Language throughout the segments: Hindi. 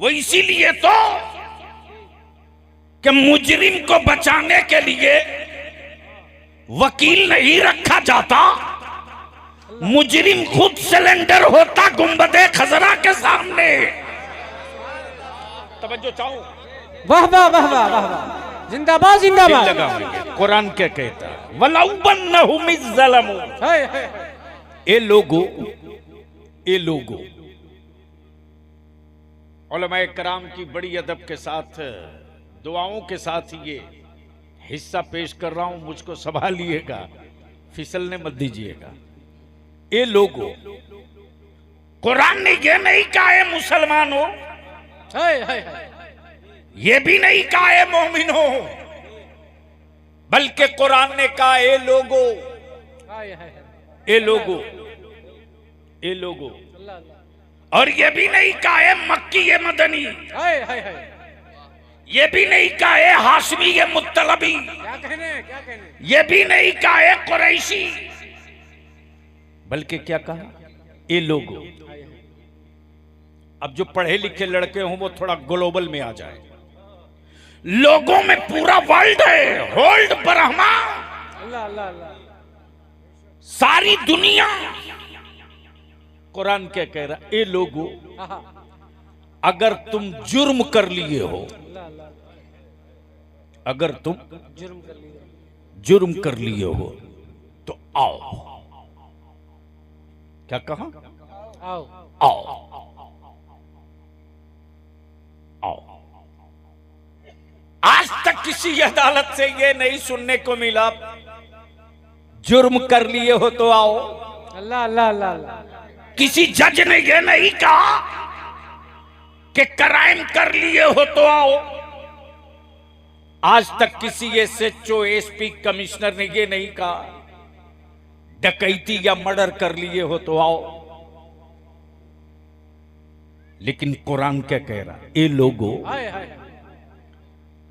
वो इसीलिए तो कि मुजरिम को बचाने के लिए वकील नहीं रखा जाता, मुजरिम खुद सिलेंडर होता गुंबदे खजरा के सामने। तवज्जो चाहो। वाह वाह वाह वाह वाह वाह, जिंदाबाद जिंदाबाद। कुरान क्या कहता है, वलौबन्नहु मिज़्ज़लमु। ए लोगो उलमाए कराम की बड़ी अदब के साथ दुआओं के साथ ये हिस्सा पेश कर रहा हूं, मुझको संभालिएगा, फिसलने मत दीजिएगा। ए लोगो, कुरान ने ये नहीं कहा है मुसलमानों, ये भी नहीं कहा है मोमिनो, बल्कि कुरान ने कहा ए लोगो, ए लोगो, ए लोगो। और ये भी नहीं कहा है मक्की ये मदनी, ये भी नहीं कहा है हाशमी ये मुत्तलबी, क्या कहने ये भी नहीं कहा है कुरैशी, बल्कि क्या कहा, ए लोगो। अब जो पढ़े लिखे लड़के हों वो थोड़ा ग्लोबल में आ जाए। लोगों में पूरा वर्ल्ड है, होल्ड ब्रह्मा, अल्लाह अल्लाह अल्लाह, सारी दुनिया। कुरान क्या कह रहा, ए लोगो, अगर तुम जुर्म कर लिए हो, अगर तुम जुर्म कर लिए हो तो आओ। क्या कहा, आओ आओ आओ। आज तक किसी अदालत से ये नहीं सुनने को मिला जुर्म कर लिए हो तो आओ। अल्लाह अल्लाह अल्लाह अल्लाह। किसी जज ने ये नहीं कहा कि क्राइम कर लिए हो तो आओ। आज तक किसी SHO SP कमिश्नर ने ये नहीं कहा डकैती या मर्डर कर लिए हो तो आओ। लेकिन कुरान क्या कह रहा, ए लोगो,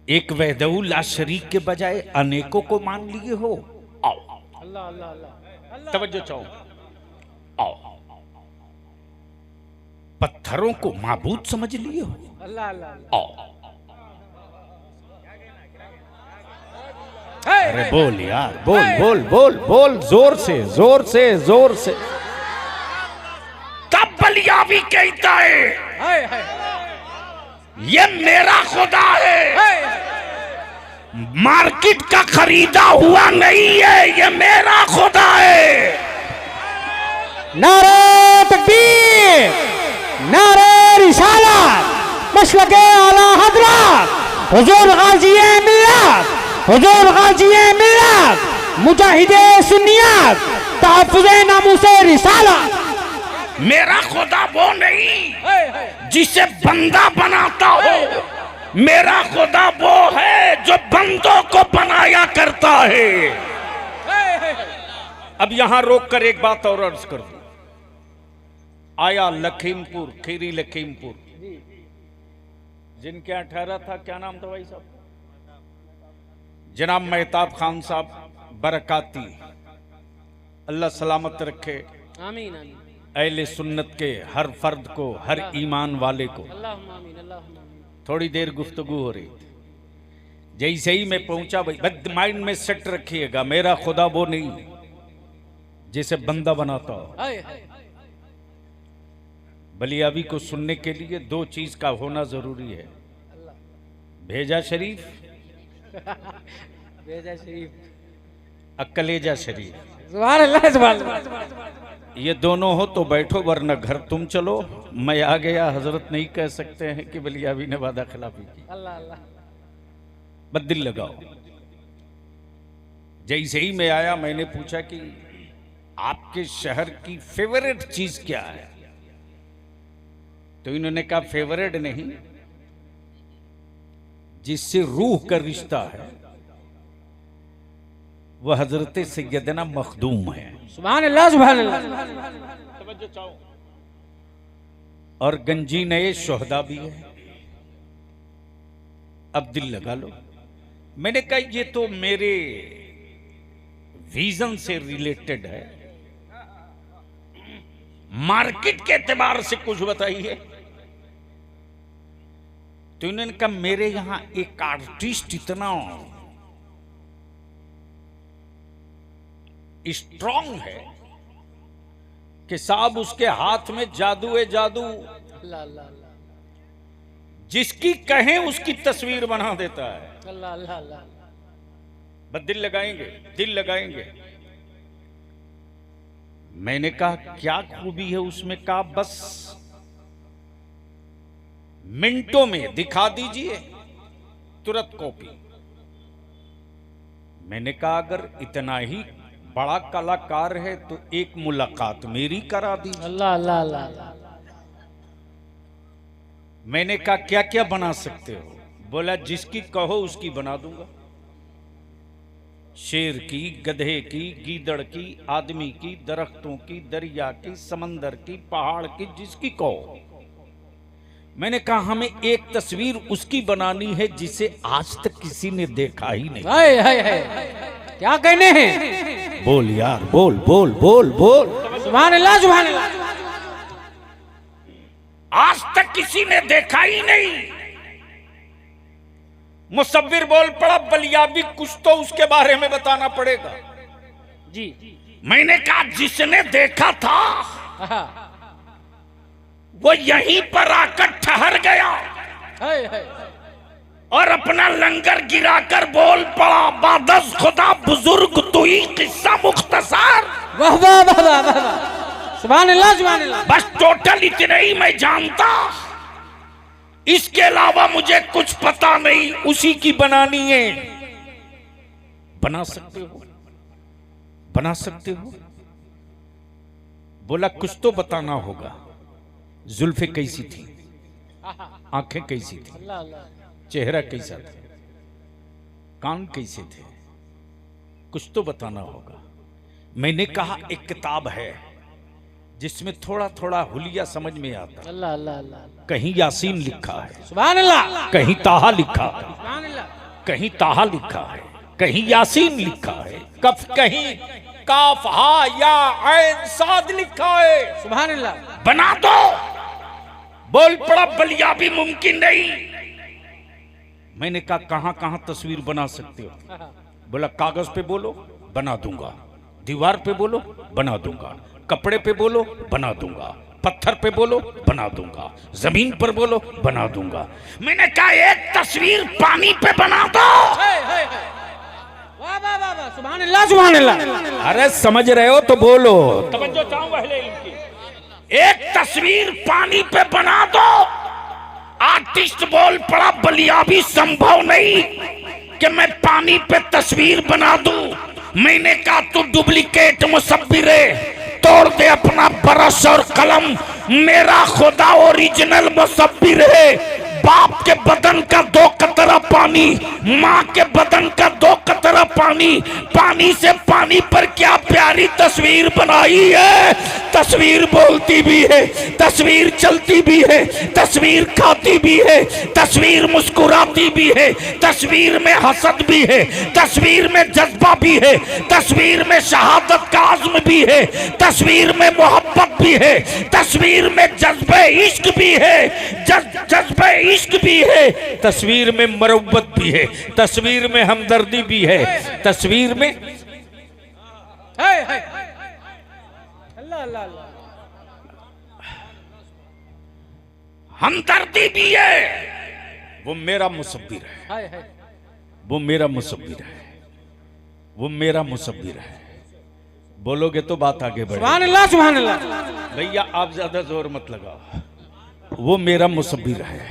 एक वहदहू ला शरीक के बजाय अनेकों को मान लिए हो, आओ। अल्लाह अल्लाह अल्लाह, तवज्जो चाहो, आओ। पत्थरों को माबूद समझ लिए हो, अल्लाह अल्लाह। आओ। अरे बोल यार, बोल बोल बोल बोल, जोर से जोर से जोर से। तब बलियावी कहता है ये मेरा खुदा है, मार्केट का खरीदा हुआ नहीं है, ये मेरा खुदा है। नारे तकबीर, नारे रिसालत, मशरक़े आला हज़रत हुज़ूर गाज़ी मिल्लत, हुज़ूर गाज़ी मिल्लत, मुजाहिदे सुन्नियत, तहफ़्फ़ुज़े नामूसे रिसालत। मेरा खुदा वो नहीं जिसे बंदा बनाता हो, मेरा खुदा वो है जो बंदों को बनाया करता है। अब यहां रोक कर एक बात और अर्ज कर दूं। आया लखीमपुर, खीरी लखीमपुर, जिनके 18 था, क्या नाम था भाई साहब, जनाब मेहताब खान साहब बरकाती, अल्लाह सलामत रखे। आमीन आमीन। अहले सुन्नत के हर फर्द को, हर ईमान वाले को। थोड़ी देर गुफ्तगू हो रही थी, जैसे ही मैं पहुंचा, भाई माइंड में सेट रखिएगा, मेरा खुदा वो नहीं जिसे बंदा बनाता हो। बलियावी को सुनने के लिए दो चीज का होना जरूरी है, भेजा शरीफ, भेजा शरीफ, अकलेजा शरीफ। सुभान अल्लाह सुभान अल्लाह। ये दोनों हो तो बैठो, वरना घर तुम चलो। मैं आ गया, हजरत नहीं कह सकते हैं कि बलियावी ने वादा खिलाफी की। अल्लाह अल्लाह। बस दिल लगाओ। जैसे ही मैं आया, मैंने पूछा कि आपके शहर की फेवरेट चीज क्या है, तो इन्होंने कहा फेवरेट नहीं, जिससे रूह का रिश्ता है वह हजरत सैयदना मखदूम है। सुभान अल्लाह सुभान अल्लाह। और गंजी नए शोहदा भी है। अब दिल लगा लो। मैंने कहा ये तो मेरे विजन से रिलेटेड है, मार्केट के एतबार से कुछ बताइए। तो इन्होंने कहा मेरे यहां एक आर्टिस्ट इतना स्ट्रांग है कि साहब उसके हाथ में जादू है, जादू। अल्लाह अल्लाह अल्लाह जिसकी कहें उसकी तस्वीर बना देता है। अल्लाह अल्लाह अल्लाह। बस दिल लगाएंगे, दिल लगाएंगे। मैंने कहा क्या खूबी है उसमें? कहा बस मिनटों में दिखा दीजिए, तुरंत कॉपी। मैंने कहा अगर इतना ही बड़ा कलाकार है तो एक मुलाकात मेरी करा दीजिए। अल्लाह अल्लाह अल्लाह। मैंने कहा क्या क्या बना सकते हो? बोला जिसकी कहो उसकी बना दूंगा। शेर की, गधे की, गीदड़ की, आदमी की, दरख्तों की, दरिया की, समंदर की, पहाड़ की, जिसकी कहो। मैंने कहा हमें एक तस्वीर उसकी बनानी है जिसे आज तक किसी ने देखा ही नहीं। हाय हाय हाय, क्या कहने हैं? बोल यार, बोल बोल बोल बोल। सुभान अल्लाह सुभान अल्लाह। आज तक किसी ने देखा ही नहीं। मुसव्विर बोल पड़ा बलियाबी, कुछ तो उसके बारे में बताना पड़ेगा। जी। मैंने कहा जिसने देखा था वो यहीं पर आकर ठहर गया हाय हाय और अपना लंगर गिराकर बोल पड़ा बादस खुदा बुजुर्ग तू ही किस्सा मुख्तसर। वाह वाह वाह वाह वाह, सुभान अल्लाह सुभान अल्लाह। बस टोटल इतना ही मैं जानता, इसके अलावा मुझे कुछ पता नहीं। उसी की बनानी है। बना सकते हो, बना सकते हो? बोला कुछ तो बताना होगा। जुल्फे कैसी थी, आंखें कैसी थी, अल्लाह अल्लाह। चेहरा कैसा था, कान कैसे थे, कुछ तो बताना होगा। मैंने कहा एक किताब है जिसमें थोड़ा थोड़ा हुलिया समझ में आता। अल्लाह अल्लाह अल्लाह। कहीं यासीन लिखा है, सुभान अल्लाह। कहीं ताहा लिखा है, सुभान अल्लाह। कहीं ताहा लिखा है, कहीं यासीन लिखा है, कफ कहीं काफ हा या ऐन साद लिखा है। सुभान अल्लाह। बना दो। बोल पड़ा बलियाबी मुमकिन नहीं। मैंने कहा कहां कहां तस्वीर बना सकते हो? बोला कागज पे बोलो बना दूंगा, दीवार पे बोलो बना दूंगा, कपड़े पे बोलो बना दूंगा, पत्थर पे बोलो बना दूंगा, जमीन पर बोलो बना दूंगा। मैंने कहा एक तस्वीर पानी पे बना दो। वाह वाह वाह वाह, सुभान अल्लाह सुभान अल्लाह। अरे समझ रहे हो तो बोलो। तवज्जो चाहूं पहले इनकी। एक तस्वीर पानी पे बना दो। आर्टिस्ट बोल पड़ा बलियाबी संभव नहीं कि मैं पानी पे तस्वीर बना दूं। मैंने कहा तू डुप्लीकेट मुसव्विर है, तोड़ दे अपना ब्रश और कलम। मेरा खुदा ओरिजिनल मुसव्विर है। बाप के बदन का 2 कतरा पानी, माँ के बदन का 2 कतरा पानी, पानी से पानी पर क्या प्यारी तस्वीर बनाई है। तस्वीर बोलती भी है, तस्वीर चलती भी है, तस्वीर खाती भी है, तस्वीर मुस्कुराती भी है, तस्वीर में हसद भी है, तस्वीर में जज्बा भी है, तस्वीर में शहादत का आज़्म भी है, तस्वीर में मोहब्बत भी है, तस्वीर में जज्बे इश्क भी है, जज्बे इश्क भी है, तस्वीर में मरब्बत भी है, तस्वीर में हमदर्दी भी है, तस्वीर में अल्लाह अल्लाह अल्लाह। हमदर्दी भी है। वो मेरा मुसव्विर है, हाय हाय। वो मेरा मुसव्विर है, वो मेरा मुसव्विर है। बोलोगे तो बात आगे बढ़ेगी। सुभान अल्लाह सुभान अल्लाह। भैया आप ज्यादा जोर मत लगाओ। वो मेरा मुसव्विर है,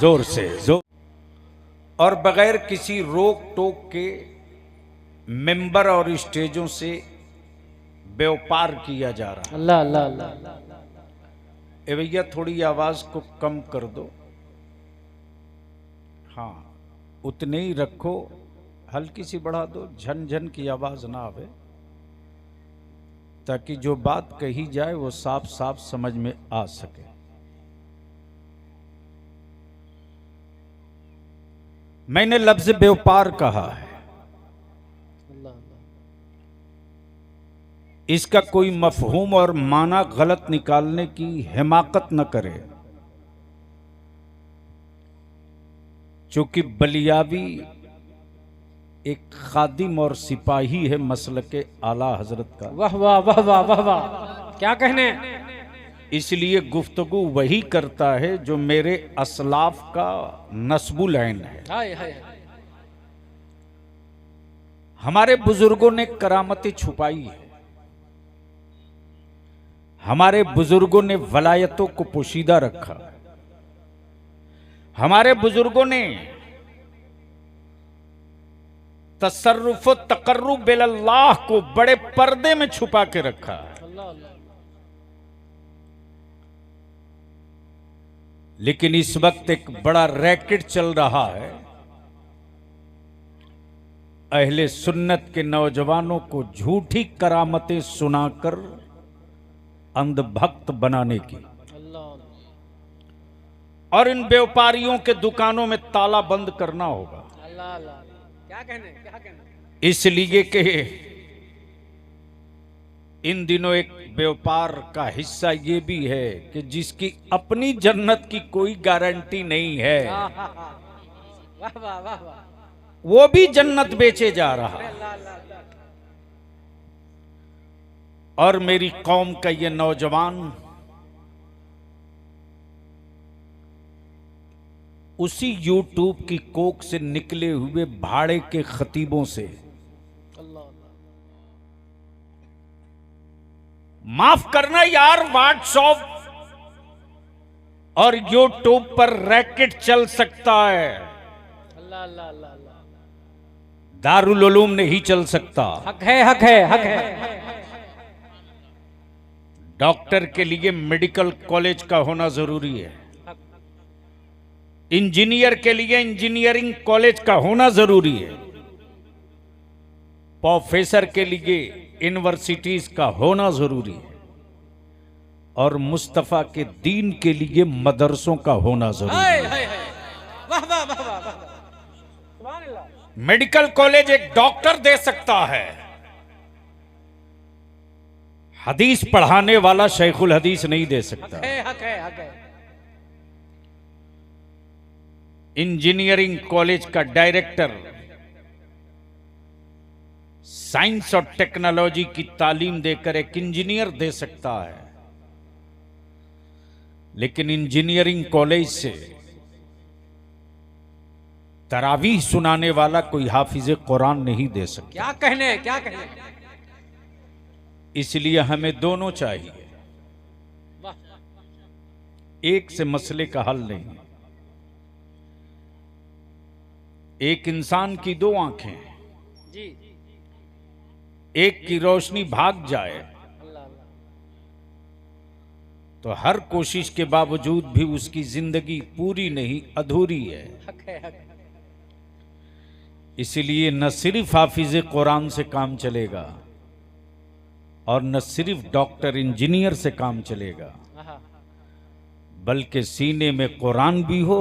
जोर से जोर। और बगैर किसी रोक टोक के मेंबर और स्टेजों से व्यापार किया जा रहा है। अल्लाह अल्लाह अल्लाह। ए भैया थोड़ी आवाज को कम कर दो। हाँ उतने ही रखो, हल्की सी बढ़ा दो, झन झन की आवाज ना आवे, ताकि जो बात कही जाए वो साफ साफ समझ में आ सके। मैंने लफ्ज व्यापार कहा है, इसका कोई मफहूम और माना गलत निकालने की हिमाकत न करे। चूंकि बलियावी एक खादिम और सिपाही है मसलक आला हजरत का। वाह वाह वाह वाह वाह वाह, क्या कहने। इसलिए गुफ्तगू वही करता है जो मेरे असलाफ का नस्बुल ऐन है। हाय हाय, हमारे बुजुर्गों ने करामतें छुपाई है, हमारे बुजुर्गों ने वलायतों को पोशीदा रखा, हमारे बुजुर्गों ने तसर्रुफ तकर्रुब बिल्लाह को बड़े पर्दे में छुपा के रखा है। अल्लाह अल्लाह। लेकिन इस वक्त एक बड़ा रैकेट चल रहा है अहले सुन्नत के नौजवानों को झूठी करामतें सुनाकर अंधभक्त बनाने की, अल्लाह और इन व्यापारियों के दुकानों में ताला बंद करना होगा। अल्लाह अल्लाह, क्या कहने क्या कहने। इसलिए कि इन दिनों एक व्यापार का हिस्सा ये भी है कि जिसकी अपनी जन्नत की कोई गारंटी नहीं है, वाह वाह वाह वाह, वो भी जन्नत बेचे जा रहा है। अल्लाह अल्लाह अल्लाह। और मेरी कौम का ये नौजवान उसी यूट्यूब की कोख से निकले हुए भाड़े के खतीबों से, अल्लाह अल्लाह। माफ करना यार, व्हाट्सएप और यूट्यूब पर रैकेट चल सकता है, अल्लाह अल्लाह अल्लाह अल्लाह। दारुल उलूम नहीं चल सकता। हक है हक है हक है। डॉक्टर के लिए मेडिकल कॉलेज का होना जरूरी है, इंजीनियर के लिए इंजीनियरिंग कॉलेज का होना जरूरी है, प्रोफेसर के लिए यूनिवर्सिटीज का होना जरूरी है, और मुस्तफा के दीन के लिए मदरसों का होना जरूरी हाय है। हाय हाय, वाह वाह वाह वाह वाह, सुभान अल्लाह। मेडिकल कॉलेज एक डॉक्टर दे सकता है, हदीस पढ़ाने वाला शेखुल हदीस नहीं दे सकता। हक है हक है हक है। इंजीनियरिंग कॉलेज का डायरेक्टर साइंस और टेक्नोलॉजी की तालीम देकर एक इंजीनियर दे सकता है, लेकिन इंजीनियरिंग कॉलेज से तरावीह सुनाने वाला कोई हाफिज कुरान नहीं दे सकता। क्या कहने क्या कहने। इसलिए हमें दोनों चाहिए, वाह, एक से मसले का हल नहीं। एक इंसान की दो आंखें, जी, एक की रोशनी भाग जाए अल्लाह अल्लाह। तो हर कोशिश के बावजूद भी उसकी जिंदगी पूरी नहीं, अधूरी है। हक है हक है। इसलिए न सिर्फ हाफिज कुरान से काम चलेगा और न सिर्फ डॉक्टर इंजीनियर से काम चलेगा, आहा, बल्कि सीने में कुरान भी हो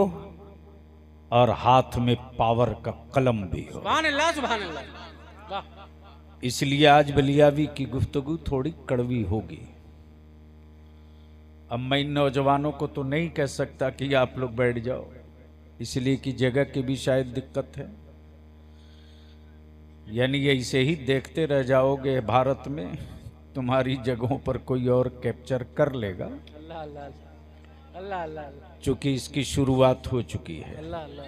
और हाथ में पावर का कलम भी हो। सुभान अल्लाह सुभान अल्लाह। वाह, इसलिए आज बलियावी की गुफ्तगू थोड़ी कड़वी होगी। अब मैं इन नौजवानों को तो नहीं कह सकता कि आप लोग बैठ जाओ, इसलिए कि जगह की भी शायद दिक्कत है, यानी ऐसे ही देखते रह जाओगे भारत में, तुम्हारी जगहों पर कोई और कैप्चर कर लेगा। अल्लाह अल्लाह अल्लाह अल्लाह अल्लाह, चूंकि इसकी शुरुआत हो चुकी है। अल्लाह अल्लाह।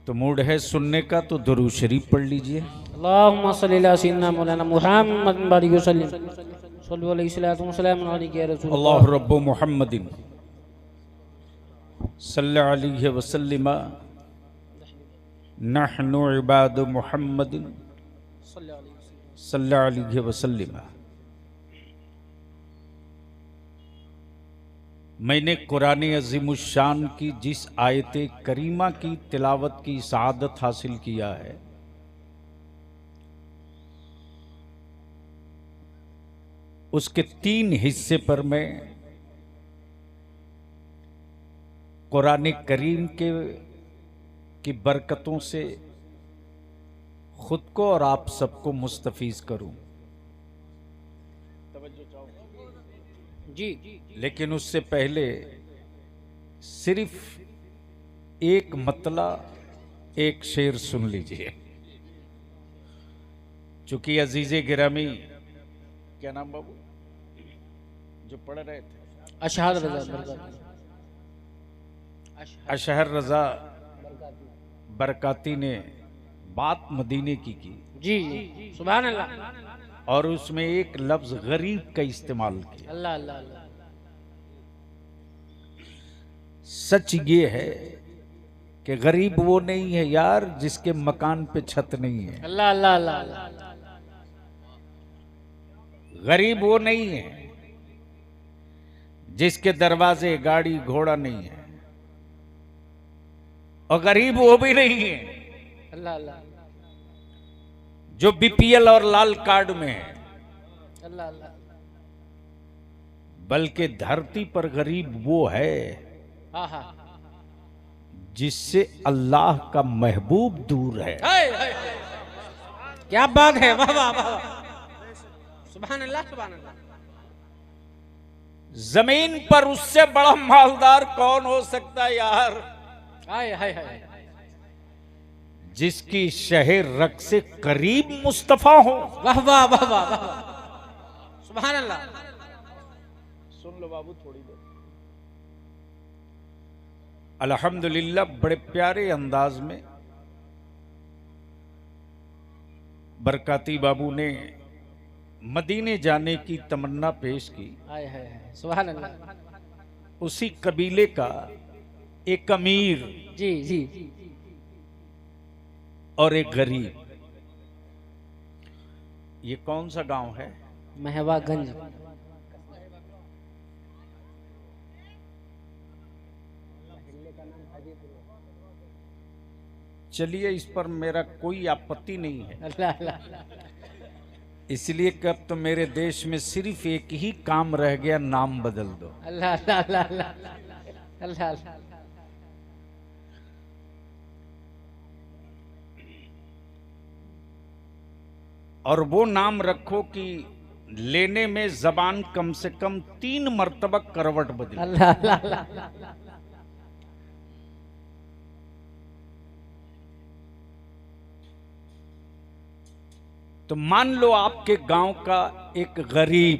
तो मूड है सुनने का तो दुरूद शरीफ पढ़ लीजिए। अल्लाहुम्मा सल्ली अला सय्यिदना मौलाना मुहम्मद बारिक वसल्लम सल्लल्लाहु अलैहि वसल्लम अलैहि या रसूल अल्लाह रब्बु मुहम्मदिन सल्लल्लाहु अलैहि वसल्लम नहनु इबादु मुहम्मदिन सल्लल्लाहु अलैहि वसल्लम। मैंने कुरान अज़ीमुश्शान की जिस आयत करीमा की तिलावत की सआदत हासिल किया है, उसके 3 हिस्से पर मैं कुरान करीम की बरकतों से खुद को और आप सबको मुस्तफीज करूं। जी, लेकिन उससे पहले सिर्फ एक मतला एक शेर सुन लीजिए, चूंकि अजीजे गिरामी, क्या नाम बाबू जो पढ़ रहे थे, अशहर रजा बरकाती ने बात मदीने की जी जी, सुभान अल्लाह। और उसमें एक लफ्ज गरीब का इस्तेमाल किया। अल्लाह अल्लाह अल्लाह। सच ये है कि गरीब वो नहीं है यार जिसके मकान पे छत नहीं है। अल्लाह अल्लाह अल्लाह। गरीब वो नहीं है जिसके दरवाजे गाड़ी घोड़ा नहीं है, और गरीब वो भी नहीं है अल्लाह अल्लाह जो बीपीएल और लाल कार्ड में है। अल्लाह अल्लाह। बल्कि धरती पर गरीब वो है आहा, जिससे अल्लाह का महबूब दूर है। क्या बात है, वाह वाह वाह, सुभान अल्लाह सुभान अल्लाह। जमीन पर उससे बड़ा मालदार कौन हो सकता है यार, हाय हाय हाय, जिसकी शहर रग से करीब मुस्तफा हो। वाह वाह वाह वाह वाह, सुभान अल्लाह। सुन लो बाबू थोड़ी देर। अल्हम्दुलिल्लाह बड़े प्यारे अंदाज में बरकाती बाबू ने मदीने जाने की तमन्ना पेश की। हाय हाय हाय, सुभान अल्लाह। उसी कबीले का एक अमीर जी जी और एक गरीब। ये कौन सा गांव है? महवागंज। चलिए इस पर मेरा कोई आपत्ति नहीं है, अल्लाह अल्लाह। इसलिए कि अब तो मेरे देश में सिर्फ एक ही काम रह गया, नाम बदल दो। अल्लाह अल्लाह अल्लाह अल्लाह अल्लाह। और वो नाम रखो कि लेने में जबान कम से कम 3 मर्तबा करवट बदले। अल्लाह अल्लाह अल्लाह। तो मान लो आपके गांव का एक गरीब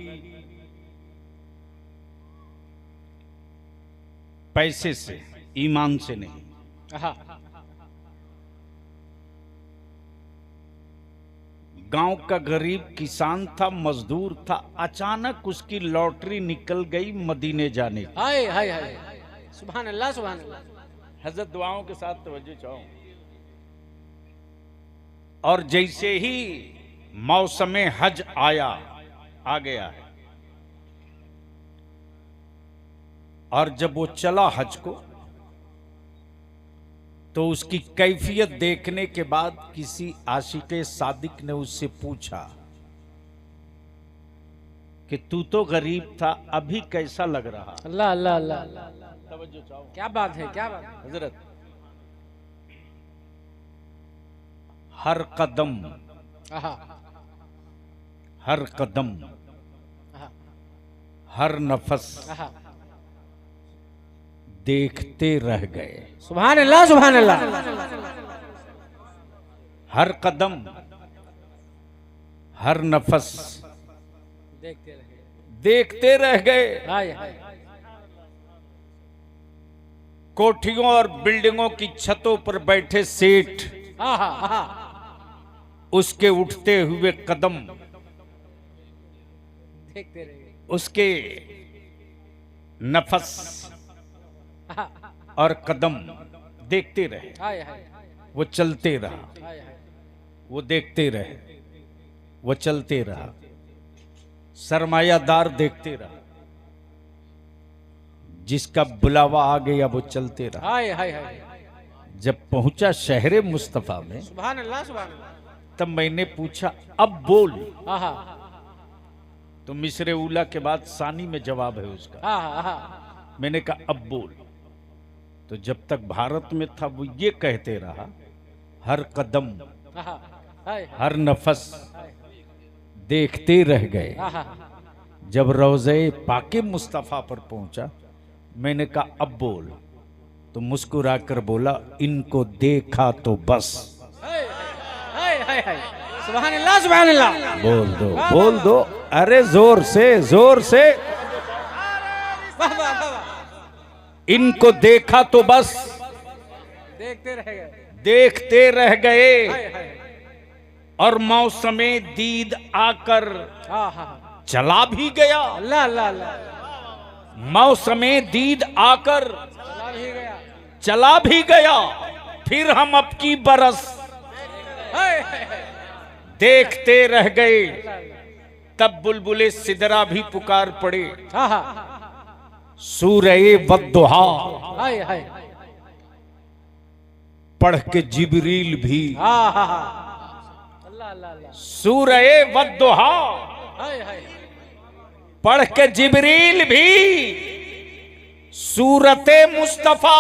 पैसे से, ईमान से नहीं, गांव का गरीब किसान था, मजदूर था, अचानक उसकी लॉटरी निकल गई मदीने जाने की। हाय हाय हाय, सुभान अल्लाह सुभान अल्लाह। हजरत दुआओं के साथ तवज्जो चाहो। और जैसे ही मौसम हज आ गया है, और जब वो चला हज को, तो उसकी कैफियत देखने के बाद किसी आशिके सादिक ने उससे पूछा कि तू तो गरीब था, अभी कैसा लग रहा? अल्लाह अल्लाह अल्लाह। तवज्जो चाहो। क्या बात है, क्या बात है। हजरत, हर कदम हर कदम हर नफस देखते रह गए। सुभान अल्लाह सुभान अल्लाह। हर कदम हर नफस देखते रह गए। हाय हाय। कोठियों और बिल्डिंगों की छतों पर बैठे सेठ उसके उठते हुए कदम देखते रहे, उसके नफस और कदम देखते रहे। हाय हाय वो चलते रहा, हाय हाय। वो देखते रहे, वो चलते रहा। सरमायादार देखते रहा, जिसका बुलावा आ गया वो चलते रहा। हाय हाय हाय। जब पहुंचा शहरे मुस्तफा में, सुभान अल्लाह सुभान अल्लाह। तब मैंने पूछा अब बोल। आहा तो मिस्र उला के बाद सानी में जवाब है उसका। आहा। मैंने कहा अब बोल। तो जब तक भारत में था वो ये कहते रहा, हर कदम हाय हर नफस देखते रह गए। आहा। जब रोज़े पाके मुस्तफ़ा पर पहुंचा, मैंने कहा अब बोल। तो मुस्कुराकर बोला, इनको देखा तो बस। सुभान अल्लाह सुभान अल्लाह। बोल दो, अरे जोर से जोर से। वाह वाह वाह। इनको देखा तो बस, देखते रह गए और मौसमे दीद आकर चला भी गया। अल्लाह अल्लाह अल्लाह। मौसमे दीद आकर चला भी गया, फिर हम अब की बरस देखते रह गए। तब बुलबुले सिदरा भी पुकार पड़े, सूरए वद्दुहा पढ़ के जिबरील भी, सूरए वद्दुहा पढ़ के जिबरील भी सूरते मुस्तफा।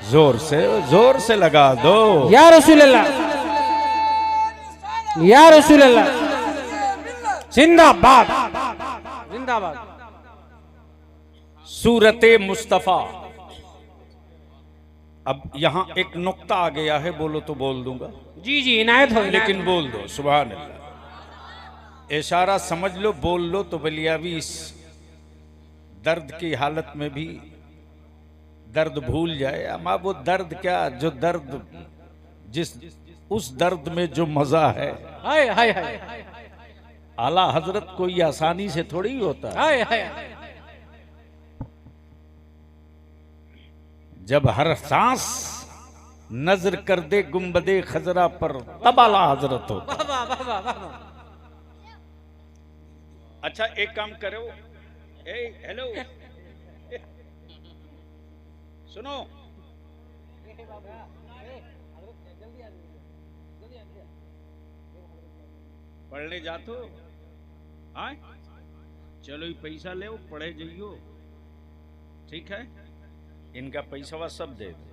जोर से लगा दो। या रसूल अल्लाह, या रसूल अल्लाह, जिंदाबाद जिंदाबाद। सूरते मुस्तफा। अब यहां एक नुक्ता आ गया है, बोलो तो बोल दूंगा। जी जी इनायत हो, लेकिन बोल दो, सुभान अल्लाह। इशारा समझ लो, बोल लो तो बलियावी इस दर्द की हालत में भी दर्द भूल जाए। अमा वो दर्द क्या, जो दर्द उस दर्द में जो मजा है। हाय हाय हाय। आला हजरत कोई आसानी से थोड़ी होता है। हाय हाय। जब हर सांस नजर कर दे गुंबदे खजरा पर, तब आला हजरत होता। अच्छा एक काम करो, हेलो सुनो, पढ़ने जातो, हाँ चलो ये पैसा ले पढ़े जाइयो, ठीक है। इनका पैसा सब दे दो।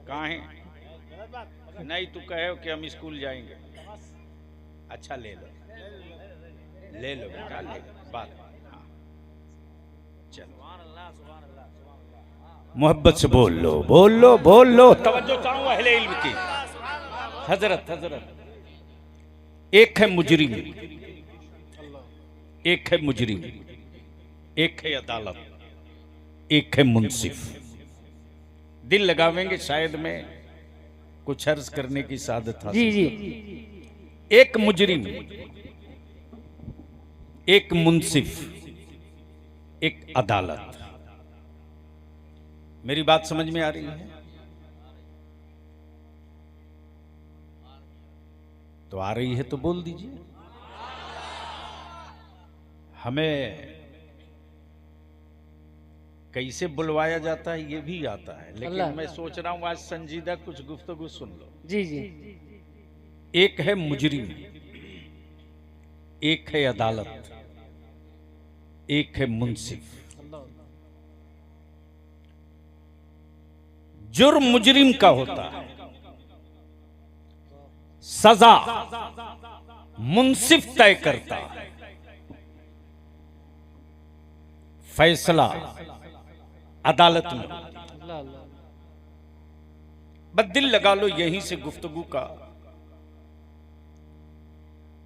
कहाँ है? नहीं तू कहे कि हम स्कूल जाएंगे। अच्छा ले लो बेटा, ले लो बात। हाँ चलो, मोहब्बत से बोल लो। तवज्जो चाहूं अहले इल्म की। हजरत एक है मुजरिम, एक है मुजरिम, एक है अदालत, एक है मुंसिफ। दिल लगावेंगे शायद में कुछ अर्ज करने की सादत हासिल। जी जी। एक मुजरिम, एक मुंसिफ, एक अदालत। मेरी बात समझ में आ रही है? तो आ रही है तो बोल दीजिए। हमें कैसे बुलवाया जाता है ये भी आता है, लेकिन मैं सोच रहा हूं आज संजीदा कुछ गुफ्तगू सुन लो। जी जी। एक है मुजरिम, एक है अदालत, एक है मुंसिफ। जुर्म मुजरिम का होता है, सजा मुंसिफ तय करता है, फैसला अदालत में। बस दिल लगा लो यहीं से गुफ्तगू का।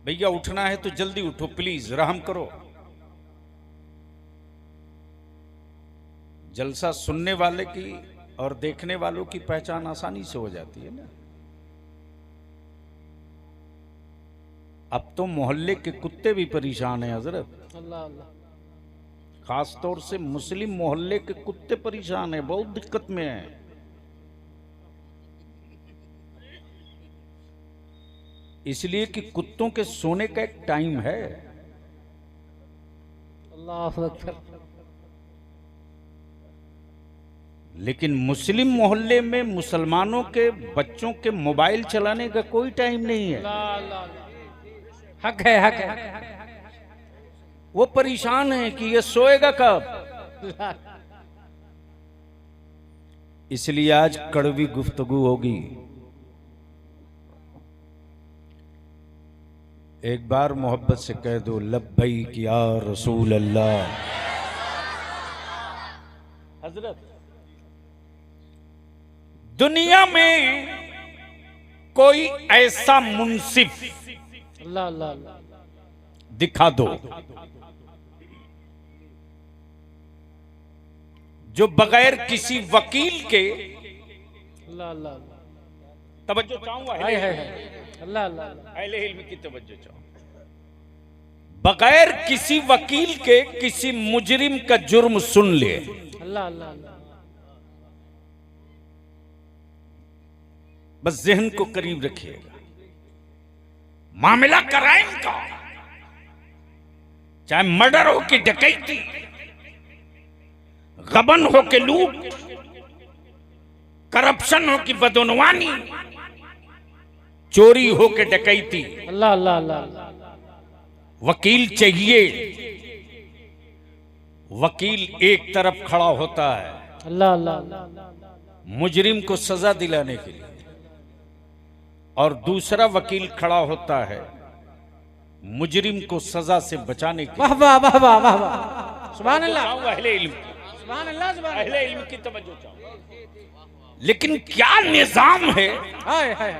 भैया उठना है तो जल्दी उठो, प्लीज रहम करो। जलसा सुनने वाले की और देखने वालों की पहचान आसानी से हो जाती है ना। अब तो मोहल्ले के कुत्ते भी परेशान हैं हजरत। अल्लाह अल्लाह। खास तौर से मुस्लिम मोहल्ले के कुत्ते परेशान हैं, बहुत दिक्कत में हैं। इसलिए कि कुत्तों के सोने का एक टाइम है। अल्लाह अकबर। लेकिन मुस्लिम मोहल्ले में मुसलमानों के बच्चों के मोबाइल चलाने का कोई टाइम नहीं है। हक है, हक है। वो परेशान है कि ये सोएगा कब। इसलिए आज कड़वी गुफ्तगू होगी। एक बार मोहब्बत से कह दो लब्बैक या रसूल अल्लाह। हजरत, दुनिया में कोई ऐसा मुंसिफ अल्लाह अल्लाह अल्लाह दिखा दो जो बगैर किसी वकील के, अल्लाह अल्लाह तवज्जो चाहूंगा, हाय हाय अल्लाह अल्लाह अहले इल्म की तवज्जो चाहूं, बगैर किसी वकील के किसी मुजरिम का जुर्म सुन ले। अल्लाह अल्लाह अल्लाह बस जहन को करीब रखिएगा। मामला क्राइम का, चाहे मर्डर हो कि डकैती, गबन हो कि लूट, करप्शन हो कि बदनवानी, चोरी हो कि डकैती, अल्लाह अल्लाह अल्लाह वकील चाहिए। वकील एक तरफ खड़ा होता है अल्लाह अल्लाह मुजरिम को सजा दिलाने के लिए, और दूसरा वकील खड़ा होता है मुजरिम को सजा से बचाने के लिए। वाह वाह वाह वाह वाह वाह, सुभान अल्लाह, अहले इल्म, सुभान अल्लाह, सुभान अहले इल्म की तवज्जो चाहूं। लेकिन क्या निजाम है, हाय हाय